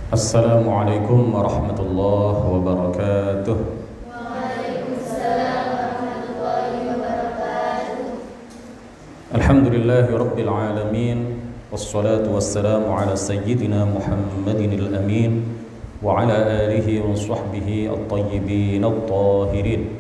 Assalamualaikum warahmatullahi wabarakatuh. Waalaikumsalam warahmatullahi wabarakatuh. Alhamdulillahi rabbil alamin. Wassalatu wassalamu ala sayyidina Muhammadin al-amin wa ala alihi wa sahbihi at-tayyibin at-tahirin.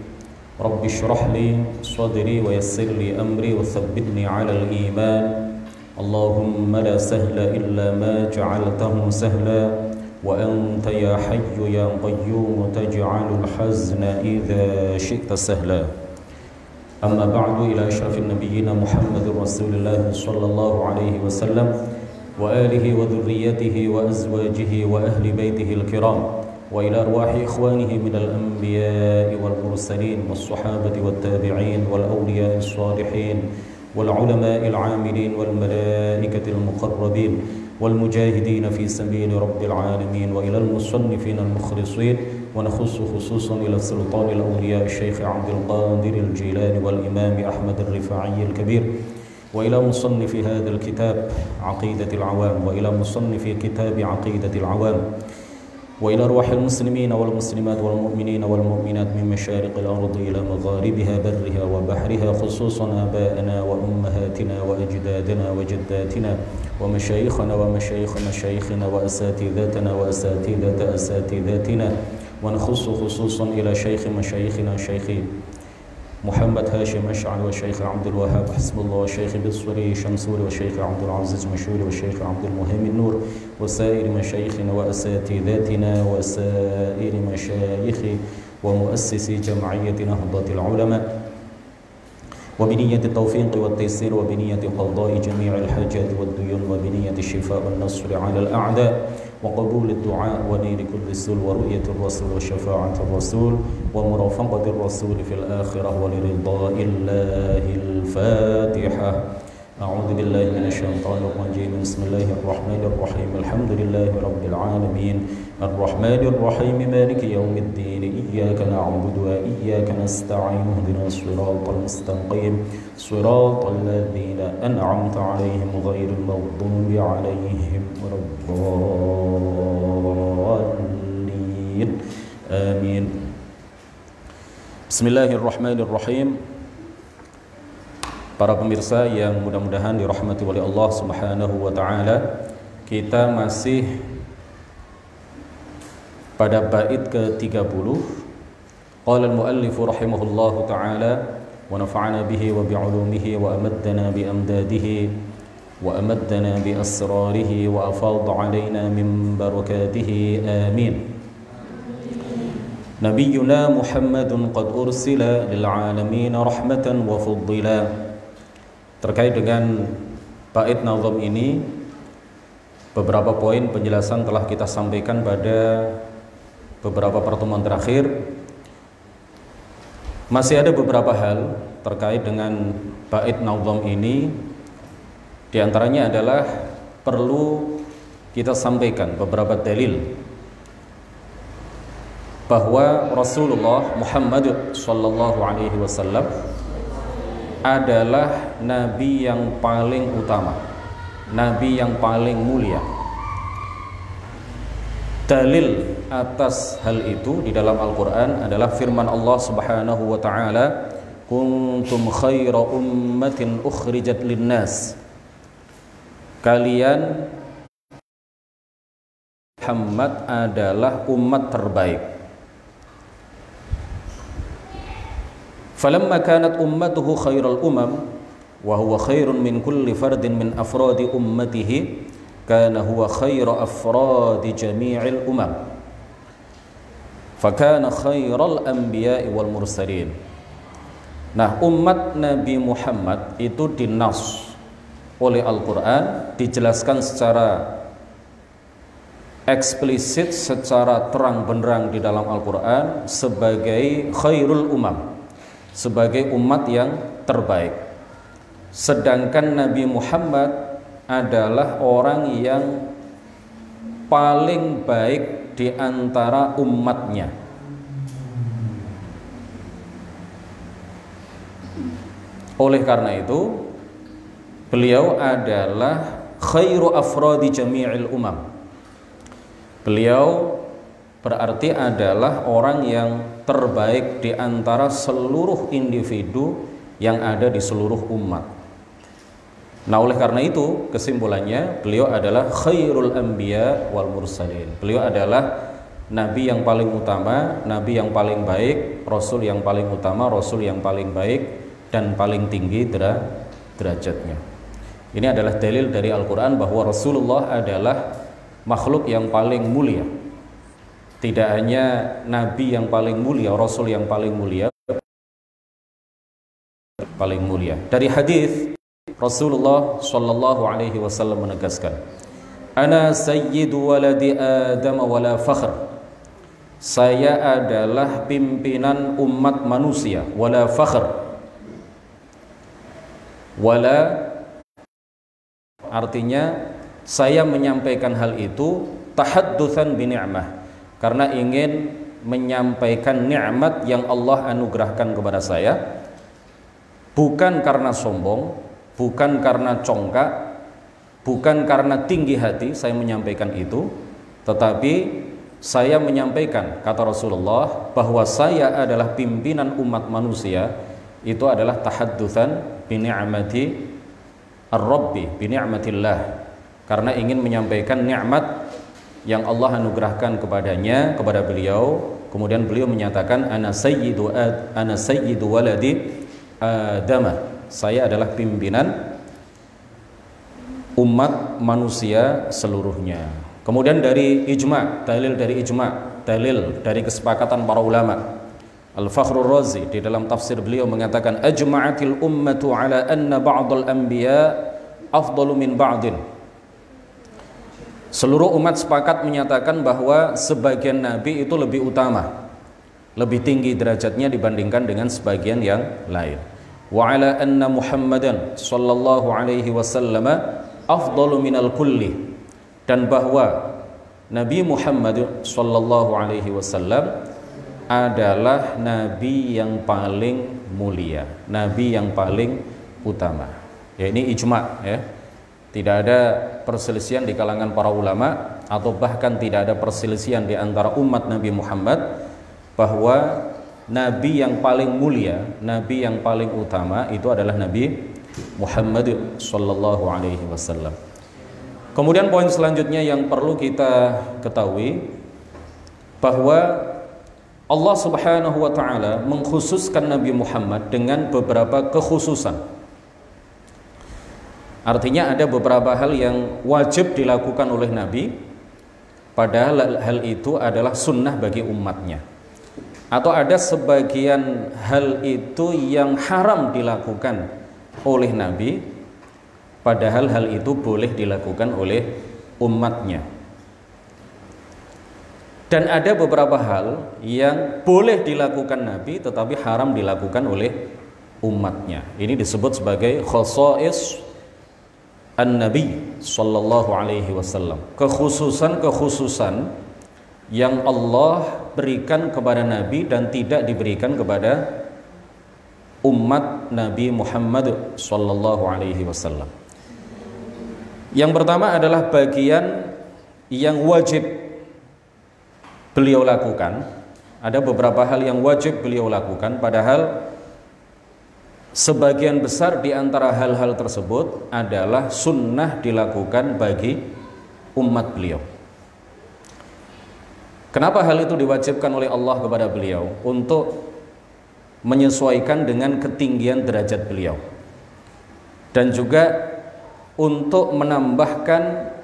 Rabbi shrah li sadri wa yassir li amri wa thabbitni ala al-iman. Allahumma la sahla illa ma ja'altahu sahla وأنت يا حي يا قيوم تجعل الحزن إذا شئت سهلا. أما بعد، إلى أشرف النبيين محمد رسول الله صلى الله عليه وسلم وآله وذريته وأزواجه وأهل بيته الكرام، وإلى أرواح إخوانه من الأنبياء والمرسلين والصحابة والتابعين والأولياء الصالحين والعلماء العاملين والملائكة المقربين والمجاهدين في سبيل رب العالمين، وإلى المصنفين المخلصين، ونخص خصوصا إلى سلطان الأولياء الشيخ عبد القادر الجيلاني والإمام أحمد الرفاعي الكبير، وإلى مصنف هذا الكتاب عقيدة العوام، وإلى مصنف كتاب عقيدة العوام، وإلى أرواح المسلمين والمسلمات والمؤمنين والمؤمنات من مشارق الأرض إلى مغاربها برها وبحرها، خصوصا آبائنا وأمهاتنا وأجدادنا وجداتنا ومشايخنا ومشايخ مشايخنا وأساتذتنا وأساتذة أساتذتنا، ونخص خصوصا إلى شيخ مشايخنا شيخ محمد هاشم أشعل والشيخ عبد الوهاب حسب الله والشيخ بالصري شمسوري والشيخ عبد العزيز مشهوري والشيخ عبد المهيمن نور وسائر مشايخنا وأساتذتنا وسائر مشايخ ومؤسسي جمعية نهضة العلماء، وبنية التوفيق والتيسير وبنية قضاء جميع الحاجات والديون وبنية الشفاء والنصر على الأعداء وقبول الدعاء ونيل كل سول ورؤية الرسول وشفاعة الرسول ومرافقة الرسول في الآخرة ولرضاء الله. الفاتحة. أعوذ بالله من الشيطان الرجيم. بسم الله الرحمن الرحيم. الحمد لله رب العالمين الرحمن الرحيم مالك يوم الدين إياك نعبد وإياك نستعين اهدنا الصراط المستقيم صراط الذين أنعمت عليهم غير المغضوب عليهم ولا الضالين آمين. Bismillahirrahmanirrahim. Para pemirsa yang mudah-mudahan dirahmati oleh Allah Subhanahu wa taala, kita masih pada bait ke-30. Qala al-muallif rahimahullahu taala wa nafa'ana bihi wa bi'ulumihi wa amaddana bi amdadihi wa amaddana bi asrarihi wa afadha 'alaina min barakatihi. Amin. Nabiyyuna Muhammadun qad ursila lil 'alamin rahmatan wa fuddila. Terkait dengan bait nazam ini, beberapa poin penjelasan telah kita sampaikan pada beberapa pertemuan terakhir. Masih ada beberapa hal terkait dengan bait nazam ini. Di antaranya adalah perlu kita sampaikan beberapa dalil bahwa Rasulullah Muhammad sallallahu alaihi wasallam adalah nabi yang paling utama, nabi yang paling mulia. Dalil atas hal itu di dalam Al-Quran adalah firman Allah Subhanahu wa ta'ala, kuntum khaira ummatin ukhrijat linnas. Kalian Muhammad adalah umat terbaik. Falamma kanat ummatuhu khairal umam wa huwa khairun min kulli fardin min afradi ummatihi kana huwa khairu afradi jami'il umam fakana khairal anbiya'i wal mursalin. Nah, umat Nabi Muhammad itu dinas oleh Al-Quran, dijelaskan secara eksplisit, secara terang benderang di dalam Al-Quran sebagai khairul umam, sebagai umat yang terbaik. Sedangkan Nabi Muhammad adalah orang yang paling baik di antara umatnya. Oleh karena itu, beliau adalah khairu afradi jami'il umam, Beliau berarti adalah orang yang terbaik di antara seluruh individu yang ada di seluruh umat. Nah, oleh karena itu kesimpulannya beliau adalah khairul anbiya wal mursalin. Beliau adalah nabi yang paling utama, nabi yang paling baik, rasul yang paling utama, rasul yang paling baik dan paling tinggi derajatnya. Ini adalah dalil dari Al-Quran bahwa Rasulullah adalah makhluk yang paling mulia. Tidak hanya nabi yang paling mulia, rasul yang paling mulia. Dari hadis Rasulullah sallallahu alaihi wasallam menegaskan, "Ana sayyidu waladi Adam wala fakhr." Saya adalah pimpinan umat manusia, wala fakhr. Wala artinya saya menyampaikan hal itu tahaddutsan bi ni'mah, karena ingin menyampaikan nikmat yang Allah anugerahkan kepada saya, bukan karena sombong, bukan karena congkak, bukan karena tinggi hati saya menyampaikan itu, tetapi saya menyampaikan, kata Rasulullah, bahwa saya adalah pimpinan umat manusia. Itu adalah tahaddutsan bi ni'mati ar-rabbi, bi ni'matillah, karena ingin menyampaikan nikmat yang Allah anugerahkan kepadanya, kepada beliau. Kemudian beliau menyatakan, ana sayyidu waladi Adam, saya adalah pimpinan umat manusia seluruhnya. Kemudian dari ijma', dalil dari kesepakatan para ulama. Al-Fakhrur Razi di dalam tafsir beliau mengatakan, ajma'atil ummatu ala anna ba'dal anbiya afdalu min ba'din. Seluruh umat sepakat menyatakan bahwa sebagian nabi itu lebih utama, lebih tinggi derajatnya dibandingkan dengan sebagian yang lain. Wa ala anna Muhammadan sallallahu alaihi wasallam afdalu minal kulli, dan bahwa Nabi Muhammad sallallahu alaihi wasallam adalah nabi yang paling mulia, nabi yang paling utama. Ya, ini ijma', ya. Tidak ada perselisihan di kalangan para ulama, atau bahkan tidak ada perselisihan di antara umat Nabi Muhammad bahwa nabi yang paling mulia, nabi yang paling utama itu adalah Nabi Muhammad sallallahu alaihi wasallam. Kemudian poin selanjutnya yang perlu kita ketahui bahwa Allah Subhanahu wa taala mengkhususkan Nabi Muhammad dengan beberapa kekhususan. Artinya ada beberapa hal yang wajib dilakukan oleh Nabi, padahal hal itu adalah sunnah bagi umatnya. Atau ada sebagian hal itu yang haram dilakukan oleh Nabi, padahal hal itu boleh dilakukan oleh umatnya. Dan ada beberapa hal yang boleh dilakukan Nabi tetapi haram dilakukan oleh umatnya. Ini disebut sebagai khosais an-nabi sallallahu alaihi wasallam. Kekhususan yang Allah berikan kepada Nabi dan tidak diberikan kepada umat Nabi Muhammad sallallahu alaihi wasallam. Yang pertama adalah bagian yang wajib beliau lakukan. Ada beberapa hal yang wajib beliau lakukan, padahal sebagian besar di antara hal-hal tersebut adalah sunnah dilakukan bagi umat beliau. Kenapa hal itu diwajibkan oleh Allah kepada beliau? Untuk menyesuaikan dengan ketinggian derajat beliau, dan juga untuk menambahkan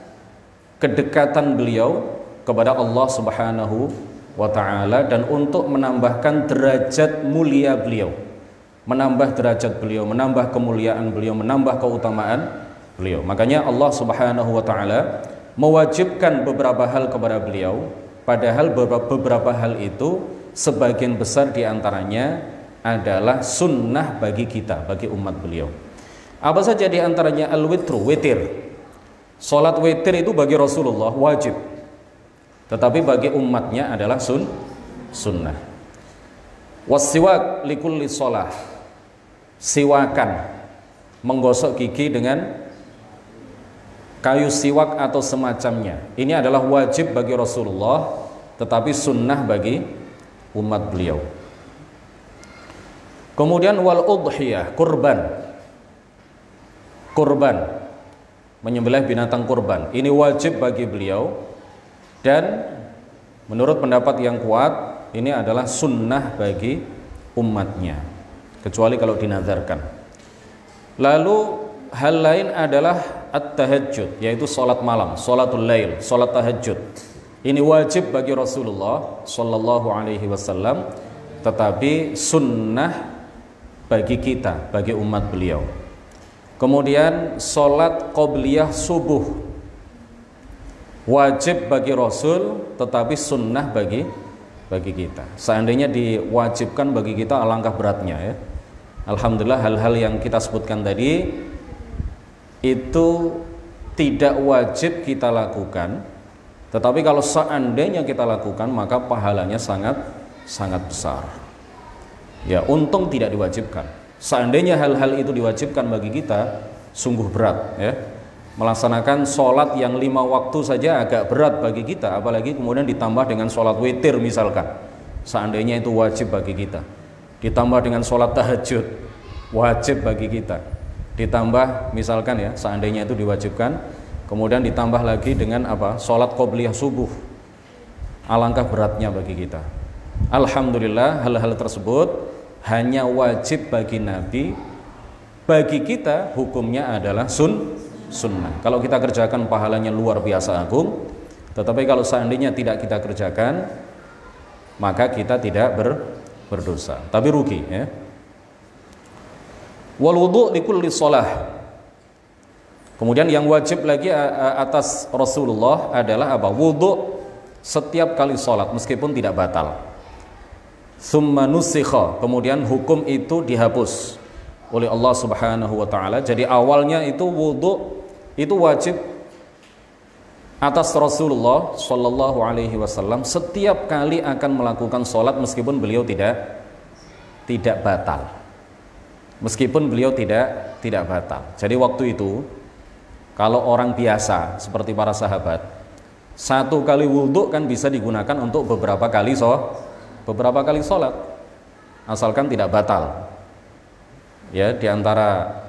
kedekatan beliau kepada Allah Subhanahu wa ta'ala, dan untuk menambahkan derajat mulia beliau, menambah derajat beliau, menambah kemuliaan beliau, menambah keutamaan beliau. Makanya Allah Subhanahu wa ta'ala mewajibkan beberapa hal kepada beliau, padahal beberapa hal itu sebagian besar diantaranya adalah sunnah bagi kita, bagi umat beliau. Apa saja diantaranya? Al-witru, witir. Salat witir itu bagi Rasulullah wajib, tetapi bagi umatnya adalah sunnah. Wassiwak likulli sholah, siwakan, menggosok gigi dengan kayu siwak atau semacamnya. Ini adalah wajib bagi Rasulullah, tetapi sunnah bagi umat beliau. Kemudian wal udhiyah, kurban. Kurban, menyembelih binatang kurban. Ini wajib bagi beliau dan menurut pendapat yang kuat ini adalah sunnah bagi umatnya, kecuali kalau dinazarkan. Lalu hal lain adalah at-tahajjud, yaitu sholat malam, sholatul lail, sholat tahajud. Ini wajib bagi Rasulullah Sallallahu Alaihi Wasallam, tetapi sunnah bagi kita, bagi umat beliau. Kemudian sholat qobliyah subuh, wajib bagi Rasul, tetapi sunnah bagi kita. Seandainya diwajibkan bagi kita, alangkah beratnya ya. Alhamdulillah hal-hal yang kita sebutkan tadi itu tidak wajib kita lakukan, tetapi kalau seandainya kita lakukan maka pahalanya sangat besar. Ya, untung tidak diwajibkan. Seandainya hal-hal itu diwajibkan bagi kita, sungguh berat ya. Melaksanakan sholat yang 5 waktu saja agak berat bagi kita, apalagi kemudian ditambah dengan sholat witir misalkan. Seandainya itu wajib bagi kita, ditambah dengan sholat tahajud, wajib bagi kita. Ditambah misalkan ya, seandainya itu diwajibkan, kemudian ditambah lagi dengan apa? Sholat qobliyah subuh. Alangkah beratnya bagi kita. Alhamdulillah hal-hal tersebut hanya wajib bagi Nabi, bagi kita hukumnya adalah sunnah. Kalau kita kerjakan pahalanya luar biasa agung, tetapi kalau seandainya tidak kita kerjakan maka kita tidak berdosa, tapi rugi ya. Wal wudu' likulli shalah. Kemudian yang wajib lagi atas Rasulullah adalah apa? Wudu' setiap kali sholat meskipun tidak batal. Tsumma nusikha, kemudian hukum itu dihapus oleh Allah Subhanahu wa taala. Jadi awalnya itu wudu itu wajib atas Rasulullah Shallallahu Alaihi Wasallam setiap kali akan melakukan sholat meskipun beliau tidak batal, meskipun beliau tidak batal. Jadi waktu itu kalau orang biasa seperti para sahabat, satu kali wudu kan bisa digunakan untuk beberapa kali sholat, asalkan tidak batal. Ya, diantara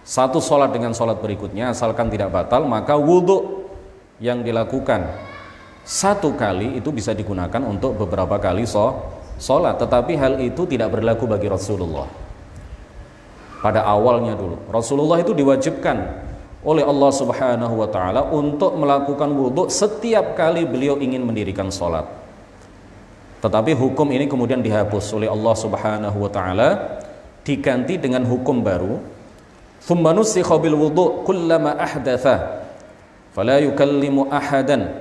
satu sholat dengan sholat berikutnya, asalkan tidak batal, maka wudu yang dilakukan satu kali itu bisa digunakan untuk beberapa kali sholat. Tetapi hal itu tidak berlaku bagi Rasulullah. Pada awalnya dulu, Rasulullah itu diwajibkan oleh Allah Subhanahu wa taala untuk melakukan wudu setiap kali beliau ingin mendirikan sholat. Tetapi hukum ini kemudian dihapus oleh Allah Subhanahu wa taala, diganti dengan hukum baru. Tsumma nusikha bil wudu' kullama ahdatha fala yukallimu ahadan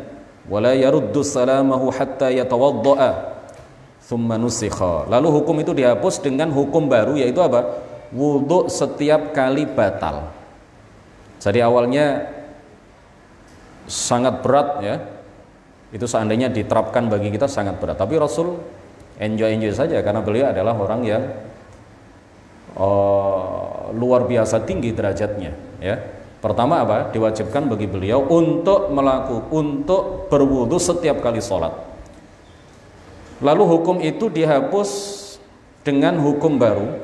wa la yaruddu salamahu hatta yatawadda'a. Tsumma nusikha. Lalu hukum itu dihapus dengan hukum baru, yaitu apa? Wudu' setiap kali batal. Jadi awalnya sangat berat ya. Itu seandainya diterapkan bagi kita sangat berat, tapi Rasul enjoy saja karena beliau adalah orang yang luar biasa tinggi derajatnya ya. Pertama apa? Diwajibkan bagi beliau untuk berwudu setiap kali sholat. Lalu hukum itu dihapus dengan hukum baru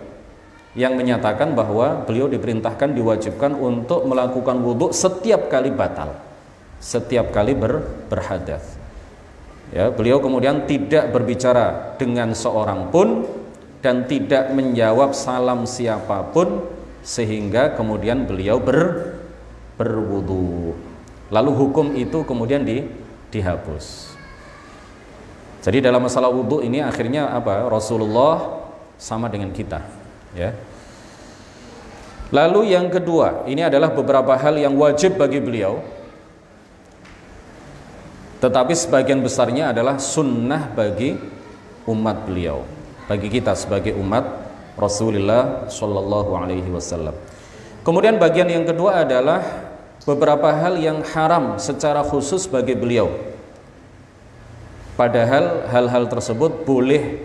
yang menyatakan bahwa beliau diperintahkan, diwajibkan untuk melakukan wudu setiap kali batal, setiap kali berhadas. Ya, beliau kemudian tidak berbicara dengan seorang pun dan tidak menjawab salam siapapun sehingga kemudian beliau berwudu. Lalu hukum itu kemudian dihapus. Jadi dalam masalah wudu ini akhirnya apa? Rasulullah sama dengan kita, ya. Lalu yang kedua, ini adalah beberapa hal yang wajib bagi beliau, tetapi sebagian besarnya adalah sunnah bagi umat beliau, bagi kita sebagai umat Rasulullah Shallallahu Alaihi Wasallam. Kemudian bagian yang kedua adalah beberapa hal yang haram secara khusus bagi beliau, padahal hal-hal tersebut boleh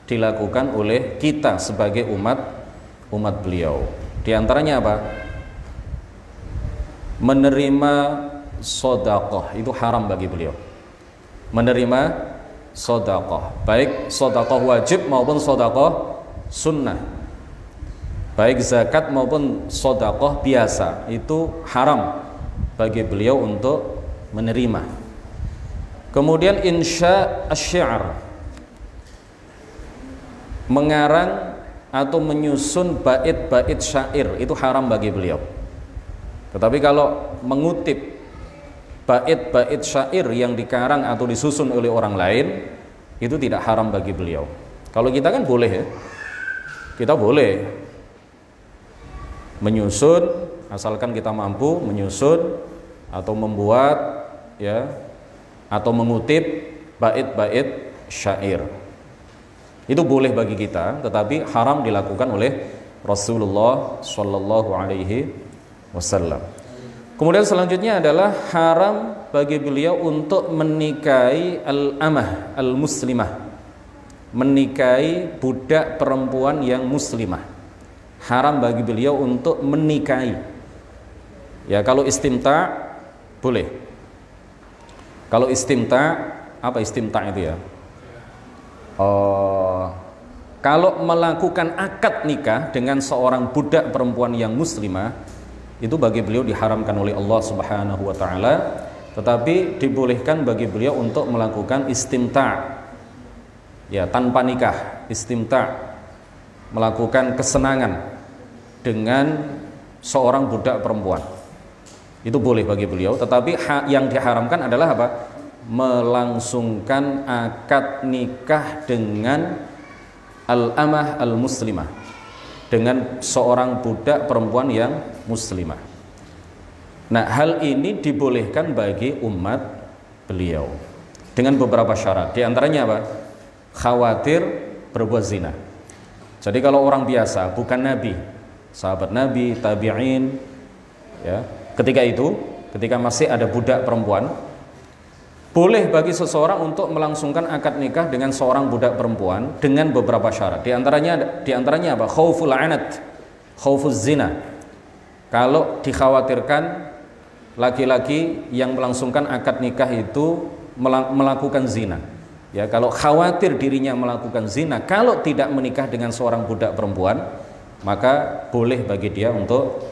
dilakukan oleh kita sebagai umat beliau. Di antaranya apa? menerima sedekah itu haram bagi beliau. Menerima sedekah, baik sedekah wajib maupun sedekah sunnah, baik zakat maupun sedekah biasa, itu haram bagi beliau untuk menerima. Kemudian insya asy-syi'r, mengarang atau menyusun bait-bait syair, itu haram bagi beliau. Tetapi kalau mengutip bait-bait syair yang dikarang atau disusun oleh orang lain, itu tidak haram bagi beliau. Kalau kita kan boleh ya, kita boleh menyusun, asalkan kita mampu menyusun atau membuat ya, atau mengutip bait-bait syair. Itu boleh bagi kita, tetapi haram dilakukan oleh Rasulullah Shallallahu Alaihi Wasallam. Kemudian selanjutnya adalah haram bagi beliau untuk menikahi al-amah al-muslimah, menikahi budak perempuan yang muslimah. Haram bagi beliau untuk menikahi. Ya, kalau istimta boleh. Kalau istimta, apa istimta itu ya? Kalau melakukan akad nikah dengan seorang budak perempuan yang muslimah, itu bagi beliau diharamkan oleh Allah Subhanahu wa taala, tetapi dibolehkan bagi beliau untuk melakukan istimta. Ya, tanpa nikah, istimta, melakukan kesenangan dengan seorang budak perempuan. Itu boleh bagi beliau, tetapi yang diharamkan adalah apa? Melangsungkan akad nikah dengan al-amah al-muslimah, dengan seorang budak perempuan yang muslimah. Nah, hal ini dibolehkan bagi umat beliau dengan beberapa syarat. Di antaranya apa? Khawatir berbuat zina. Jadi kalau orang biasa, bukan nabi, sahabat nabi, tabi'in, ya, ketika masih ada budak perempuan, boleh bagi seseorang untuk melangsungkan akad nikah dengan seorang budak perempuan dengan beberapa syarat. Di antaranya apa? Khauful anat, khaufuz zina. Kalau dikhawatirkan laki-laki yang melangsungkan akad nikah itu melakukan zina. Ya, kalau khawatir dirinya melakukan zina, kalau tidak menikah dengan seorang budak perempuan, maka boleh bagi dia untuk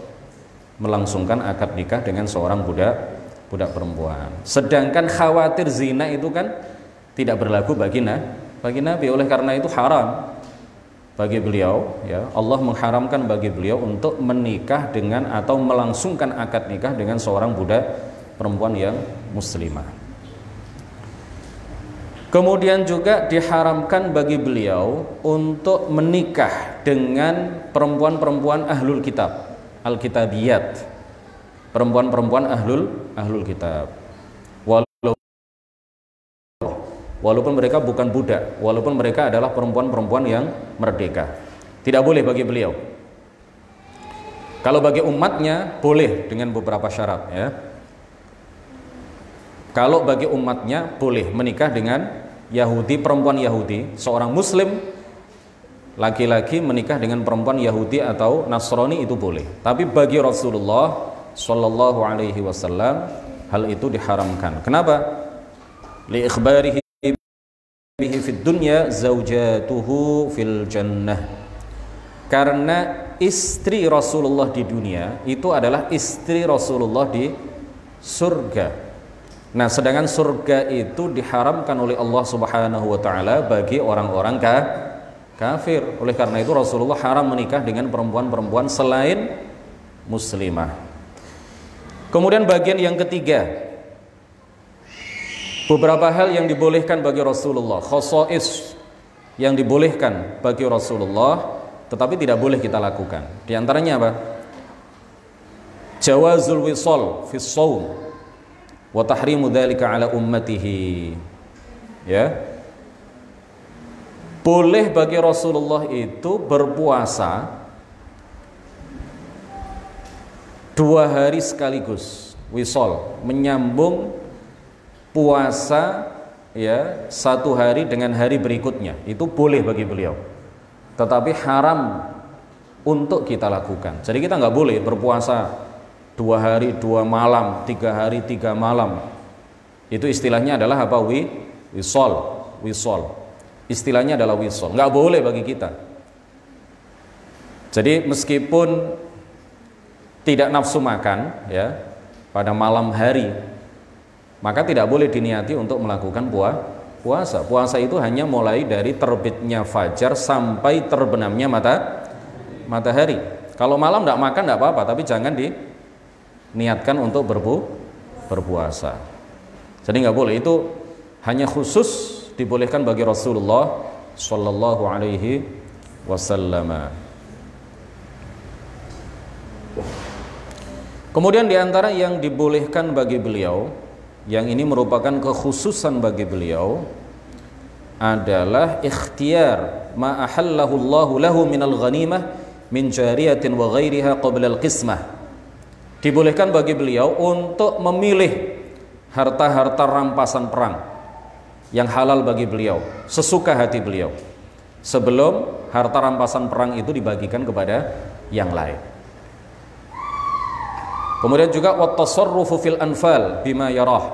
melangsungkan akad nikah dengan seorang budak perempuan. Sedangkan khawatir zina itu kan tidak berlaku bagi Nabi. Oleh karena itu haram bagi beliau, ya, Allah mengharamkan bagi beliau untuk menikah dengan atau melangsungkan akad nikah dengan seorang budak perempuan yang muslimah. Kemudian juga diharamkan bagi beliau untuk menikah dengan perempuan-perempuan ahlul kitab, al-kitabiyat, perempuan-perempuan ahlul kitab, walaupun mereka bukan budak, walaupun mereka adalah perempuan-perempuan yang merdeka, tidak boleh bagi beliau. Kalau bagi umatnya boleh dengan beberapa syarat, ya. Kalau bagi umatnya boleh menikah dengan Yahudi, perempuan Yahudi, seorang muslim laki-laki menikah dengan perempuan Yahudi atau Nasrani, itu boleh. Tapi bagi Rasulullah Shallallahu Alaihi Wasallam hal itu diharamkan. Kenapa? Li ikhbarihi bihi fid dunya zaujatuhu fil jannah. Karena istri Rasulullah di dunia itu adalah istri Rasulullah di surga. Nah, sedangkan surga itu diharamkan oleh Allah Subhanahu wa taala bagi orang-orang kafir. Oleh karena itu Rasulullah haram menikah dengan perempuan-perempuan selain muslimah. Kemudian bagian yang ketiga, beberapa hal yang dibolehkan bagi Rasulullah, khosais yang dibolehkan bagi Rasulullah tetapi tidak boleh kita lakukan. Di antaranya apa? Jawazul wisal fi shaum wa tahrimu dzalika ala ummatihi. Ya. Boleh bagi Rasulullah itu berpuasa 2 hari sekaligus, wisal, menyambung puasa, ya, 1 hari dengan hari berikutnya. Itu boleh bagi beliau, tetapi haram untuk kita lakukan. Jadi kita nggak boleh berpuasa 2 2 hari 2 malam, 3 hari 3 malam. Itu istilahnya adalah apa? Wisol. Istilahnya adalah wisol. Nggak boleh bagi kita. Jadi meskipun tidak nafsu makan ya pada malam hari, maka tidak boleh diniati untuk melakukan puasa. Puasa itu hanya mulai dari terbitnya fajar sampai terbenamnya matahari. Kalau malam tidak makan tidak apa-apa, tapi jangan diniatkan untuk berpuasa. Jadi nggak boleh, itu hanya khusus dibolehkan bagi Rasulullah Shallallahu Alaihi Wasallam. Kemudian diantara yang dibolehkan bagi beliau, yang ini merupakan kekhususan bagi beliau, adalah ikhtiar ma ahallahu Allahu lahu minal ghanimah min jariyatin wa ghairiha qabla al-qismah. Dibolehkan bagi beliau untuk memilih harta-harta rampasan perang yang halal bagi beliau sesuka hati beliau sebelum harta rampasan perang itu dibagikan kepada yang lain. Kemudian juga wat-tasarrufu fil anfal bima yarah.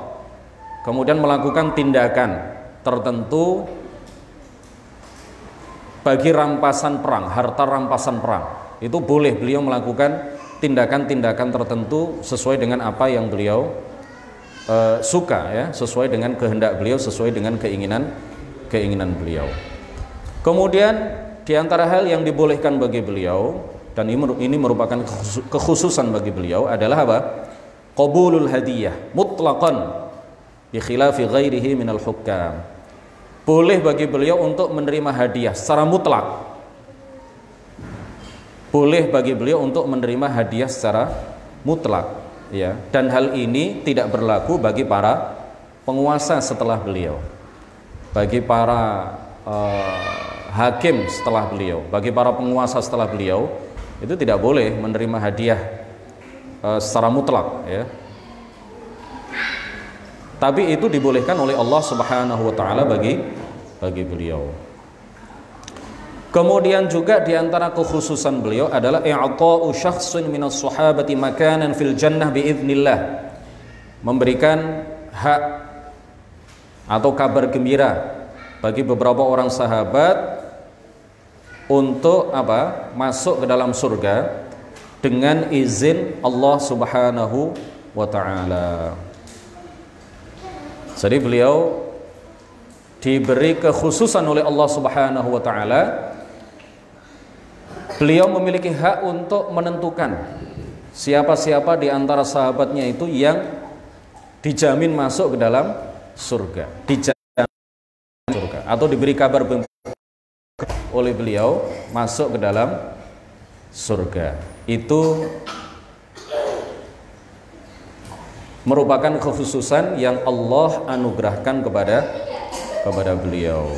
Kemudian melakukan tindakan tertentu bagi rampasan perang, harta rampasan perang. Itu boleh beliau melakukan tindakan-tindakan tertentu sesuai dengan apa yang beliau suka ya, sesuai dengan kehendak beliau, sesuai dengan keinginan beliau. Kemudian di antara hal yang dibolehkan bagi beliau, dan ini merupakan kekhususan bagi beliau, adalah apa? Qabulul hadiyah mutlaqan bi khilafi ghairihi minal hukam. Boleh bagi beliau untuk menerima hadiah secara mutlak. Boleh bagi beliau untuk menerima hadiah secara mutlak. Ya, dan hal ini tidak berlaku bagi para penguasa setelah beliau, bagi para hakim setelah beliau, bagi para penguasa setelah beliau, itu tidak boleh menerima hadiah secara mutlak ya. Tapi itu dibolehkan oleh Allah Subhanahu wa taala bagi beliau. Kemudian juga diantara kekhususan beliau adalah i'ta'u syakhsin minas sahabati makanan fil jannah biiznillah. Memberikan hak atau kabar gembira bagi beberapa orang sahabat untuk apa? Masuk ke dalam surga dengan izin Allah Subhanahu wa taala. Jadi beliau diberi kekhususan oleh Allah Subhanahu wa taala. Beliau memiliki hak untuk menentukan siapa-siapa di antara sahabatnya itu yang dijamin masuk ke dalam surga, dijamin surga, atau diberi kabar oleh beliau masuk ke dalam surga. Itu merupakan kekhususan yang Allah anugerahkan kepada beliau.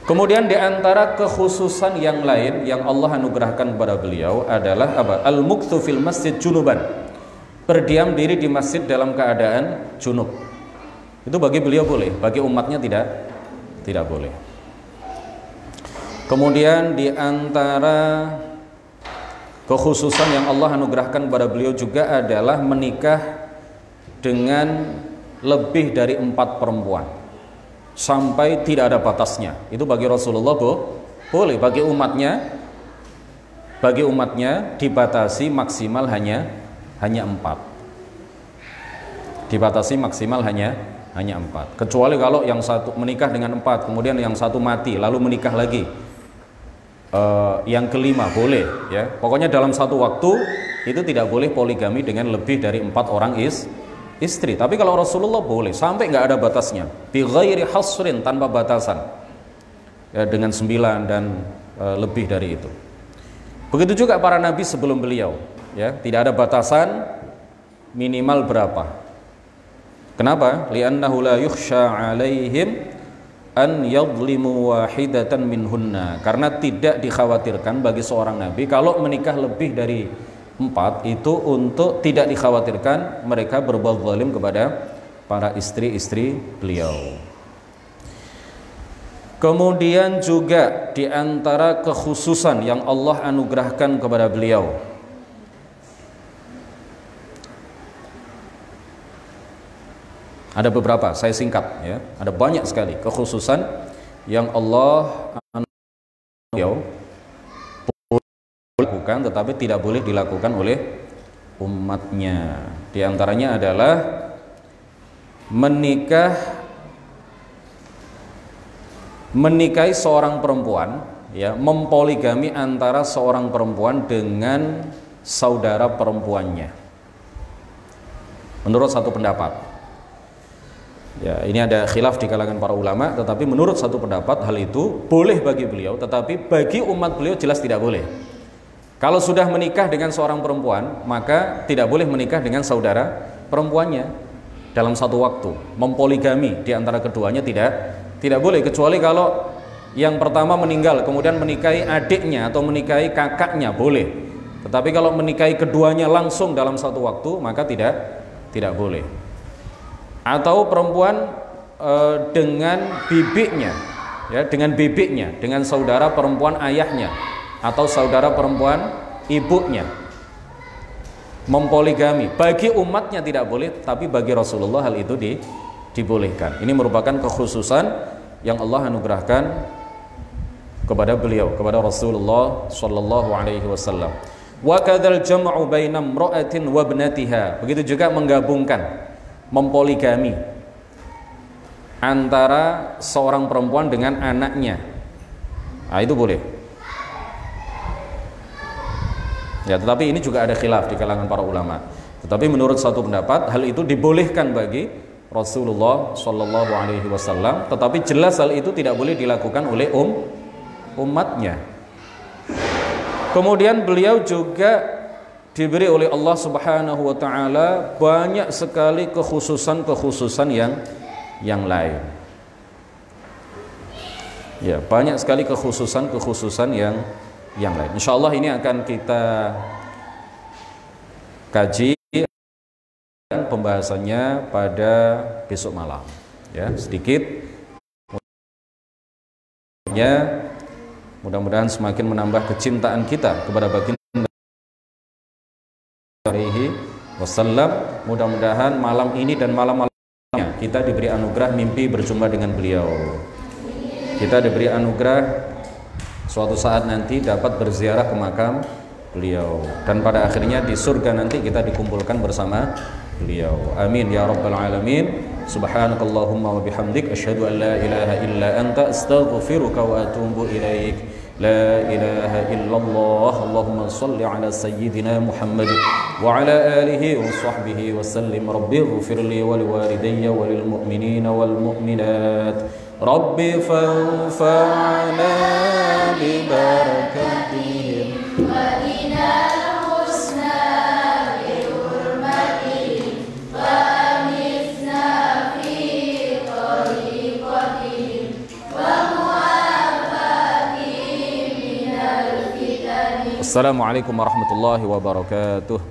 Kemudian di antara kekhususan yang lain yang Allah anugerahkan kepada beliau adalah apa? Al-mukthu fil masjid junuban. Berdiam diri di masjid dalam keadaan junub. Itu bagi beliau boleh, bagi umatnya tidak boleh. Kemudian di antara kekhususan yang Allah anugerahkan kepada beliau juga adalah menikah dengan lebih dari 4 perempuan sampai tidak ada batasnya. Itu bagi Rasulullah boleh, bagi umatnya dibatasi maksimal hanya 4. Dibatasi maksimal hanya 4. Kecuali kalau yang satu menikah dengan 4, kemudian yang satu mati lalu menikah lagi. Yang kelima boleh ya. Pokoknya dalam satu waktu itu tidak boleh poligami dengan lebih dari 4 orang istri. Tapi kalau Rasulullah boleh sampai nggak ada batasnya, bi ghairi hasrin, tanpa batasan ya, dengan 9 dan lebih dari itu. Begitu juga para nabi sebelum beliau ya, tidak ada batasan minimal berapa. Kenapa? Li'annahu la yukhsha 'alaihim an yadhlimu wahidatan minhunna. Karena tidak dikhawatirkan bagi seorang nabi kalau menikah lebih dari 4 itu untuk tidak dikhawatirkan mereka berbuat zalim kepada para istri-istri beliau. Kemudian juga di antara kekhususan yang Allah anugerahkan kepada beliau Ada beberapa, saya singkat ya. Ada banyak sekali kekhususan yang Allah beliau lakukan tetapi tidak boleh dilakukan oleh umatnya. Di antaranya adalah menikahi seorang perempuan, ya, mempoligami antara seorang perempuan dengan saudara perempuannya. Menurut satu pendapat. Ya, ini ada khilaf di kalangan para ulama, tetapi menurut satu pendapat hal itu boleh bagi beliau, tetapi bagi umat beliau jelas tidak boleh. Kalau sudah menikah dengan seorang perempuan, maka tidak boleh menikah dengan saudara perempuannya dalam satu waktu. Mempoligami di antara keduanya tidak boleh, kecuali kalau yang pertama meninggal kemudian menikahi adiknya atau menikahi kakaknya boleh. Tetapi kalau menikahi keduanya langsung dalam satu waktu, maka tidak boleh. Atau perempuan dengan bibiknya, ya, dengan saudara perempuan ayahnya atau saudara perempuan ibunya, mempoligami. Bagi umatnya tidak boleh, tapi bagi Rasulullah hal itu dibolehkan. Ini merupakan kekhususan yang Allah anugerahkan kepada beliau, kepada Rasulullah sallallahu alaihi wasallam. Wa kadzal jam'u baina imra'atin wa ibnatiha. Begitu juga menggabungkan, mempoligami antara seorang perempuan dengan anaknya. Nah, itu boleh. Ya, tetapi ini juga ada khilaf di kalangan para ulama. Tetapi menurut satu pendapat hal itu dibolehkan bagi Rasulullah sallallahu alaihi wasallam, tetapi jelas hal itu tidak boleh dilakukan oleh umatnya. Kemudian beliau juga diberi oleh Allah Subhanahu wa taala banyak sekali kekhususan yang lain. Ya, banyak sekali kekhususan yang lain. Insyaallah ini akan kita kaji dan pembahasannya pada besok malam. Ya, sedikit. Mudah-mudahan semakin menambah kecintaan kita kepada baginda alaihi wasallam. Mudah-mudahan malam ini dan malam-malamnya kita diberi anugerah mimpi berjumpa dengan beliau. Kita diberi anugerah suatu saat nanti dapat berziarah ke makam beliau, dan pada akhirnya di surga nanti kita dikumpulkan bersama beliau. Amin ya rabbal alamin. Subhanakallahumma wa bihamdik asyhadu an la ilaha illa anta astaghfiruka wa atubu ilaik. La ilaha illallah. Allahumma salli ala sayyidina Muhammad wa ala alihi wa sahbihi wa sallim. Rabbi ighfirli wa liwalidayya wa lil mu'minina wal mu'minat. Rabbi fanfa'na bi barakatihim wa inal husna bi hurmatihim wa amitna fi tariqatihim wa mu'afatihim minal fitani. Assalamualaikum warahmatullahi wabarakatuh.